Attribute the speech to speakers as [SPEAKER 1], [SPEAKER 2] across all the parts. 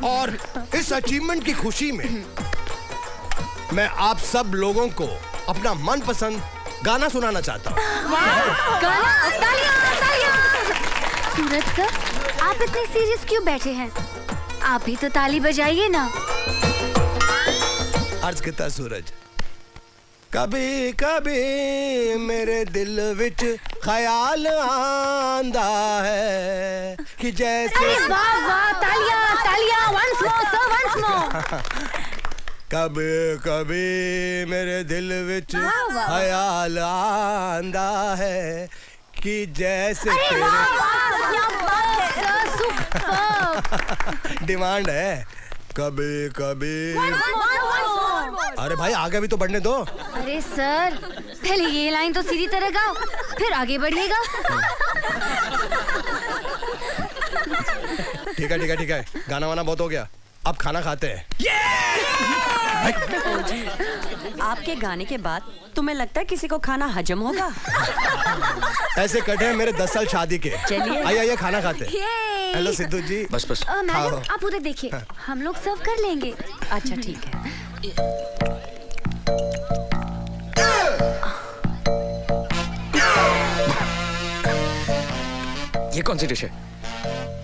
[SPEAKER 1] और इस अचीवमेंट की खुशी में मैं आप सब लोगों को अपना मनपसंद गाना सुनाना चाहता हूँ।
[SPEAKER 2] सूरज सर, आप इतने सीरियस क्यों बैठे हैं? आप ही तो ताली बजाइए ना।
[SPEAKER 1] अर्ज किता सूरज। कभी कभी मेरे दिल विच ख्याल आंदा है कि जैसे।
[SPEAKER 2] अरे वाह वाह, तालियां तालियां, once more sir, once more।
[SPEAKER 1] कभी कभी मेरे दिल विच ख्याल आंदा है कि जैसे डिमांड है। कभी कभी। अरे भाई आगे भी तो बढ़ने दो।
[SPEAKER 2] अरे सर, पहले ये लाइन तो सीधी तरह गाओ, फिर आगे बढ़िएगा।
[SPEAKER 1] ठीक है ठीक है ठीक है, गाना वाना बहुत हो गया, अब खाना खाते हैं।
[SPEAKER 3] आपके गाने के बाद तुम्हें लगता है किसी को खाना हजम होगा?
[SPEAKER 1] ऐसे कटे हैं मेरे 10 साल शादी के।
[SPEAKER 3] चलिए
[SPEAKER 1] आइए आइए खाना खाते हैं। हेलो सिद्धू जी।
[SPEAKER 4] बस बस।
[SPEAKER 2] मैडम आप उधर देखिए, हम लोग सर्व कर लेंगे।
[SPEAKER 3] अच्छा ठीक है।
[SPEAKER 4] ये कौन सी डिश है?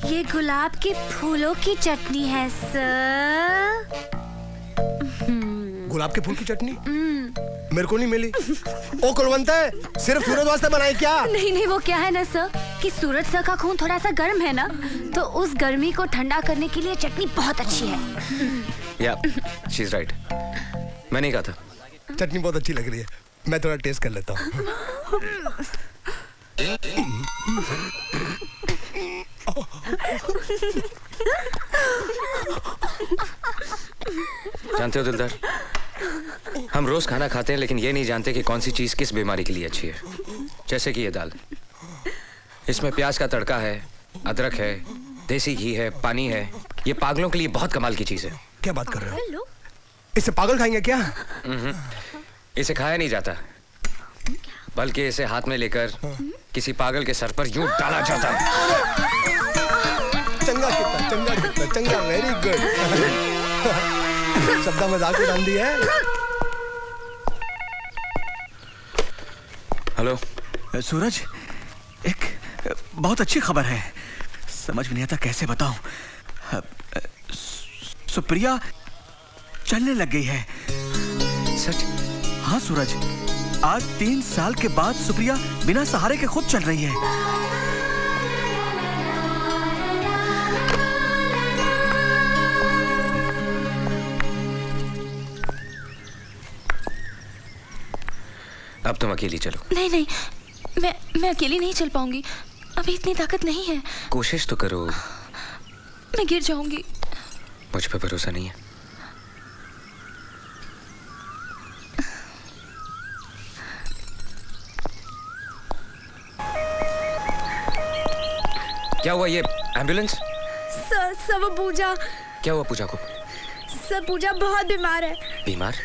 [SPEAKER 2] ये गुलाब के फूलों की चटनी है सर।
[SPEAKER 1] गुलाब के फूल की चटनी मेरे को नहीं मिली। ओ कुलवंत है, सिर्फ सूरज वास्ते बनाई क्या?
[SPEAKER 2] नहीं नहीं, वो क्या है ना सर कि सूरज सर का खून थोड़ा सा गर्म है ना, तो उस गर्मी को ठंडा करने के लिए चटनी बहुत अच्छी है।
[SPEAKER 4] या शी इज राइट, मैंने ही कहा था।
[SPEAKER 1] चटनी बहुत अच्छी लग रही है, मैं थोड़ा टेस्ट कर लेता हूँ।
[SPEAKER 4] जानते हो दिलदार, हम रोज खाना खाते हैं लेकिन ये नहीं जानते कि कौन सी चीज किस बीमारी के लिए अच्छी है। जैसे कि ये दाल, इसमें प्याज का तड़का है, अदरक है, देसी घी है, पानी है। ये पागलों के लिए बहुत कमाल की चीज है।
[SPEAKER 1] क्या बात कर रहे हो? इसे पागल खाएंगे क्या?
[SPEAKER 4] इसे खाया नहीं जाता, बल्कि इसे हाथ में लेकर किसी पागल के सर पर यूं डाला जाता है।
[SPEAKER 1] चंगा कितना, चंगा कितना, चंगा, वेरी गुड। शब्दा मजाक उड़ान दी है।
[SPEAKER 4] हेलो
[SPEAKER 5] सूरज, एक बहुत अच्छी खबर है। समझ में नहीं आता कैसे बताऊं। सुप्रिया चलने लग गई है।
[SPEAKER 4] सच?
[SPEAKER 5] हाँ सूरज, आज 3 साल के बाद सुप्रिया बिना सहारे के खुद चल रही है।
[SPEAKER 4] अब तुम अकेली चलो।
[SPEAKER 6] नहीं नहीं, मैं अकेली नहीं चल पाऊंगी, अभी इतनी ताकत नहीं है।
[SPEAKER 4] कोशिश तो करो।
[SPEAKER 6] मैं गिर जाऊंगी।
[SPEAKER 4] मुझ पे भरोसा नहीं है? क्या हुआ? ये एम्बुलेंस?
[SPEAKER 6] सर वो पूजा।
[SPEAKER 4] क्या हुआ पूजा को?
[SPEAKER 6] सर पूजा बहुत बीमार है।
[SPEAKER 4] बीमार?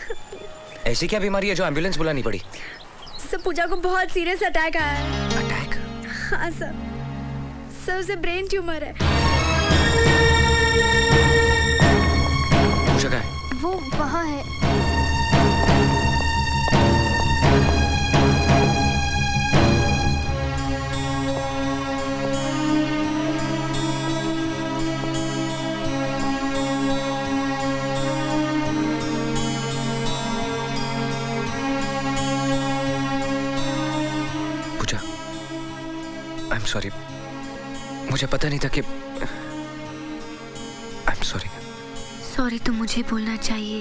[SPEAKER 4] ऐसी क्या बीमारी है जो एम्बुलेंस बुलानी पड़ी?
[SPEAKER 6] सर पूजा को बहुत सीरियस अटैक आया है।
[SPEAKER 4] अटैक?
[SPEAKER 6] हाँ सर उसे ब्रेन ट्यूमर है।
[SPEAKER 4] पूजा कहाँ है?
[SPEAKER 2] वो वहाँ है।
[SPEAKER 4] I'm sorry, मुझे पता नहीं था कि। I'm sorry।
[SPEAKER 2] सॉरी तो मुझे बोलना चाहिए,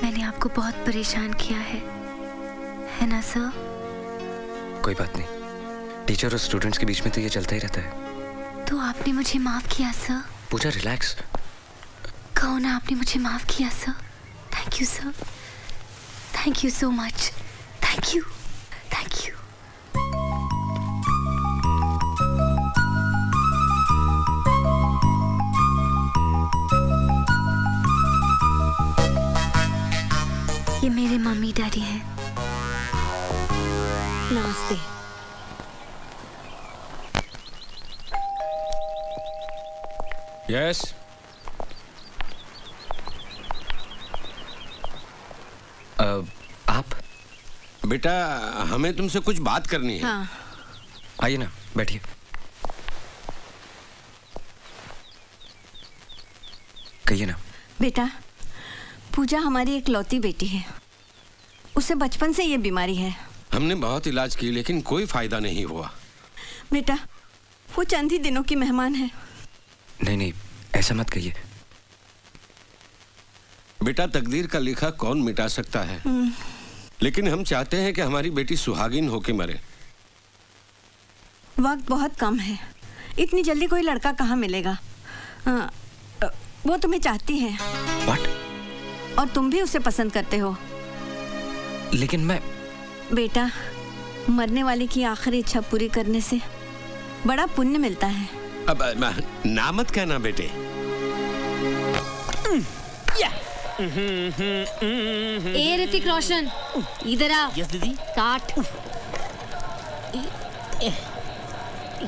[SPEAKER 2] मैंने आपको बहुत परेशान किया है ना सर?
[SPEAKER 4] कोई बात नहीं, टीचर और स्टूडेंट्स के बीच में तो ये चलता ही रहता है।
[SPEAKER 2] तो आपने मुझे माफ किया सर?
[SPEAKER 4] पूजा रिलैक्स।
[SPEAKER 2] कहो ना आपने मुझे माफ किया sir. Thank you sir, thank you so much, thank you, thank you. ये मेरे मम्मी डैडी हैं।
[SPEAKER 3] नमस्ते।
[SPEAKER 4] यस। आप?
[SPEAKER 7] बेटा हमें तुमसे कुछ बात करनी है।
[SPEAKER 3] हाँ।
[SPEAKER 4] आइए ना, बैठिए। कहिए ना।
[SPEAKER 3] बेटा, पूजा हमारी इकलौती बेटी है। उसे बचपन से ये बीमारी है।
[SPEAKER 7] हमने बहुत इलाज की लेकिन कोई फायदा नहीं हुआ।
[SPEAKER 3] बेटा, वो चंद ही दिनों की मेहमान है।
[SPEAKER 4] नहीं नहीं, ऐसा मत कहिए।
[SPEAKER 7] बेटा, तकदीर का लिखा कौन मिटा सकता है, लेकिन हम चाहते हैं कि हमारी बेटी सुहागिन होके मरे।
[SPEAKER 3] वक्त बहुत कम है, इतनी जल्दी कोई लड़का कहाँ मिलेगा। वो तुम्हें चाहती है।
[SPEAKER 4] What?
[SPEAKER 3] और तुम भी उसे पसंद करते हो।
[SPEAKER 4] लेकिन मैं...
[SPEAKER 3] बेटा, मरने वाले की आखिरी इच्छा पूरी करने से बड़ा पुण्य मिलता है।
[SPEAKER 7] अब ना मत कहना बेटे।
[SPEAKER 2] ए ऋतिक रोशन, इधर आ।
[SPEAKER 8] यस दीदी।
[SPEAKER 2] काट।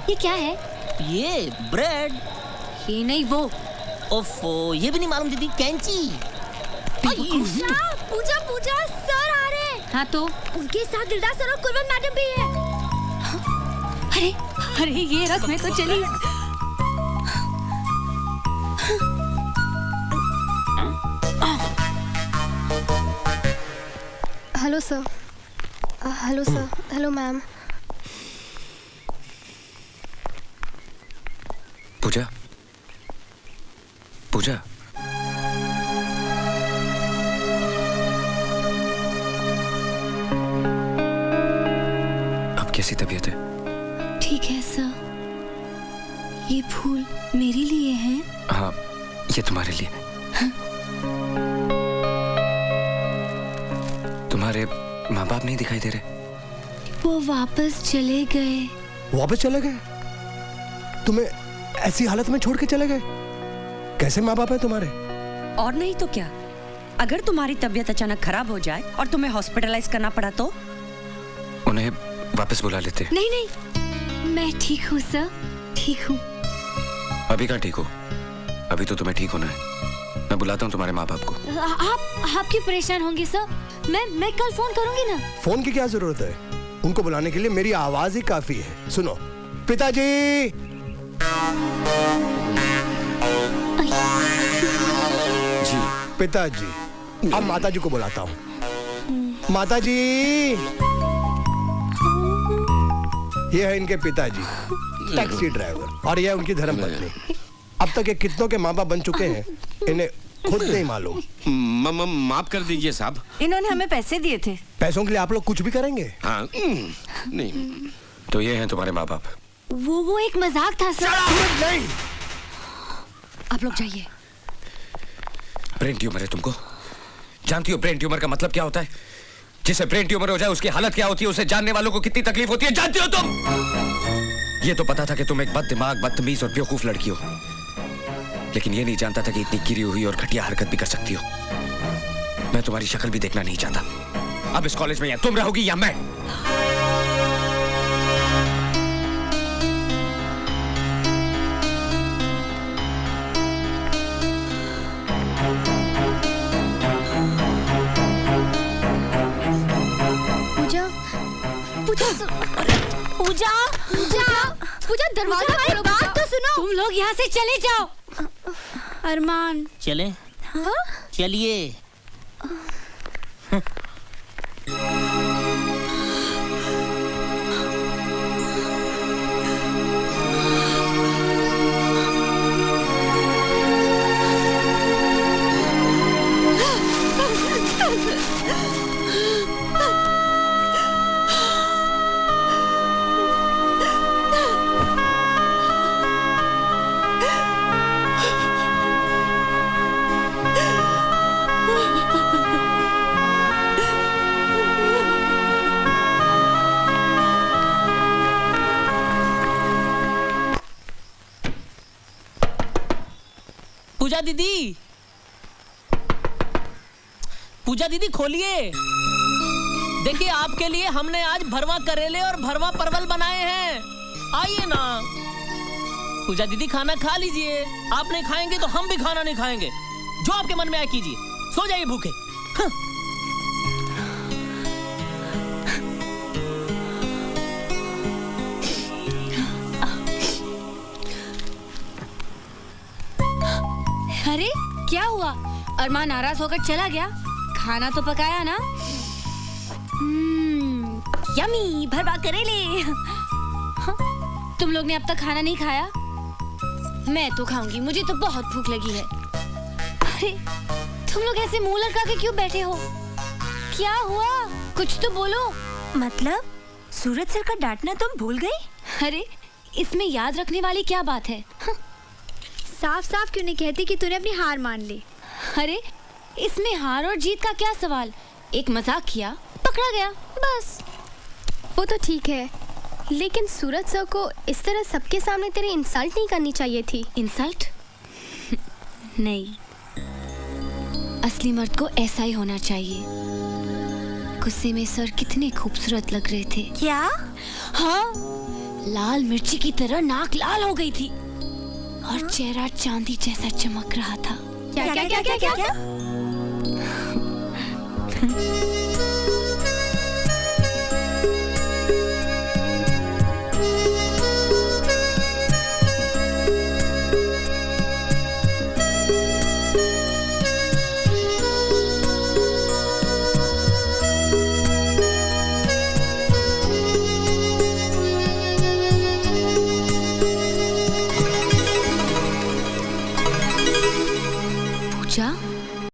[SPEAKER 2] ये क्या है?
[SPEAKER 8] ये ब्रेड।
[SPEAKER 2] ये नहीं, वो।
[SPEAKER 8] ओफो, ये भी नहीं मालूम दीदी। कैंची।
[SPEAKER 2] पूजा पूजा, सर आ रहे हैं। हाँ तो उनके साथ दिलदार सर और कुलवंत मैडम भी है। अरे अरे, ये रथ में तो चली।
[SPEAKER 9] Hello sir. Hello sir. Hello ma'am.
[SPEAKER 4] Pooja, Pooja, अब कैसी तबीयत है?
[SPEAKER 2] ठीक है सर। ये फूल मेरे लिए हैं?
[SPEAKER 4] हाँ, ये तुम्हारे लिए।
[SPEAKER 2] हाँ?
[SPEAKER 4] तुम्हारे माँ बाप नहीं दिखाई दे रहे?
[SPEAKER 2] वो वापस चले गए।
[SPEAKER 1] वापस चले गए? तुम्हें ऐसी हालत में छोड़ के चले गए? कैसे माँ बाप है तुम्हारे?
[SPEAKER 3] और नहीं तो क्या, अगर तुम्हारी तबीयत अचानक खराब हो जाए और तुम्हें हॉस्पिटलाइज करना पड़ा तो?
[SPEAKER 4] उन्हें वापस बुला लेते।
[SPEAKER 2] नहीं नहीं, मैं ठीक हूँ सर, ठीक हूँ।
[SPEAKER 4] अभी कहाँ ठीक हो? अभी तो तुम्हें ठीक होना है। मैं बुलाता हूँ तुम्हारे माँ बाप को।
[SPEAKER 2] आप क्यों परेशान होंगे सर? मैं कल फोन करूंगी ना।
[SPEAKER 1] फोन की क्या जरूरत है? उनको बुलाने के लिए मेरी आवाज ही काफी है। सुनो, पिताजी।
[SPEAKER 7] जी
[SPEAKER 1] पिताजी। अब माताजी को बुलाता हूँ। माताजी, ये है इनके पिताजी, टैक्सी ड्राइवर, और यह है उनकी धर्मपत्नी। अब तक ये कितनों के माँ बाप बन चुके हैं, इन्हें खुद नहीं मालूम।
[SPEAKER 7] माफ कर दीजिए साहब।
[SPEAKER 3] इन्होंने हमें पैसे दिए थे।
[SPEAKER 1] पैसों के लिए आप लोग कुछ भी करेंगे?
[SPEAKER 7] हाँ, नहीं।
[SPEAKER 4] तो ये हैं तुम्हारे माँ बाप।
[SPEAKER 2] वो एक मजाक था सर।
[SPEAKER 1] नहीं।
[SPEAKER 3] आप लोग जाइए।
[SPEAKER 4] ब्रेन ट्यूमर है तुमको? जानती हो ब्रेन ट्यूमर का मतलब क्या होता है? जिसे ब्रेन ट्यूमर हो जाए उसकी हालत क्या होती है, उसे जानने वालों को कितनी तकलीफ होती है, जानती हो तुम? ये तो पता था कि तुम एक बददिमाग, बदतमीज और बेवकूफ लड़की हो, लेकिन ये नहीं जानता था कि इतनी गिरी हुई और घटिया हरकत भी कर सकती हो। मैं तुम्हारी शक्ल भी देखना नहीं चाहता। अब इस कॉलेज में या तुम रहोगी या मैं।
[SPEAKER 2] पूजा पूजा पूजा, दरवाजा खोलो। बात तो सुनो। तुम लोग यहाँ से चले जाओ। अरमान,
[SPEAKER 8] चले?
[SPEAKER 2] हाँ?
[SPEAKER 8] चलिए। पूजा दीदी, पूजा दीदी खोलिए। देखिए आपके लिए हमने आज भरवा करेले और भरवा परवल बनाए हैं, आइए ना। पूजा दीदी खाना खा लीजिए। आप नहीं खाएंगे तो हम भी खाना नहीं खाएंगे। जो आपके मन में आए कीजिए, सो जाइए भूखे। हाँ।
[SPEAKER 2] अरे क्या हुआ? अरमान नाराज होकर चला गया? खाना तो पकाया ना? यमी भरवा करेले। हाँ, तुम लोग ने अब तक खाना नहीं खाया? मैं तो खाऊंगी, मुझे तो बहुत भूख लगी है। अरे तुम लोग ऐसे मुंह लटका के क्यों बैठे हो? क्या हुआ? कुछ तो बोलो।
[SPEAKER 3] मतलब सूरज सर का डांटना तुम भूल गई?
[SPEAKER 2] अरे इसमें याद रखने वाली क्या बात है? हाँ।
[SPEAKER 9] साफ साफ क्यों नहीं कहती कि तूने अपनी हार मान ली?
[SPEAKER 2] अरे इसमें हार और जीत का क्या सवाल? एक मजाक किया, पकड़ा गया, बस।
[SPEAKER 9] वो तो ठीक है, लेकिन सूरज सर को इस तरह सबके सामने तेरी इंसल्ट नहीं करनी चाहिए थी।
[SPEAKER 2] इंसल्ट? नहीं, असली मर्द को ऐसा ही होना चाहिए। गुस्से में सर कितने खूबसूरत लग रहे थे।
[SPEAKER 3] क्या?
[SPEAKER 2] हाँ, लाल मिर्ची की तरह नाक लाल हो गई थी और चेहरा चांदी जैसा चमक रहा था।
[SPEAKER 9] क्या क्या क्या क्या क्या, क्या?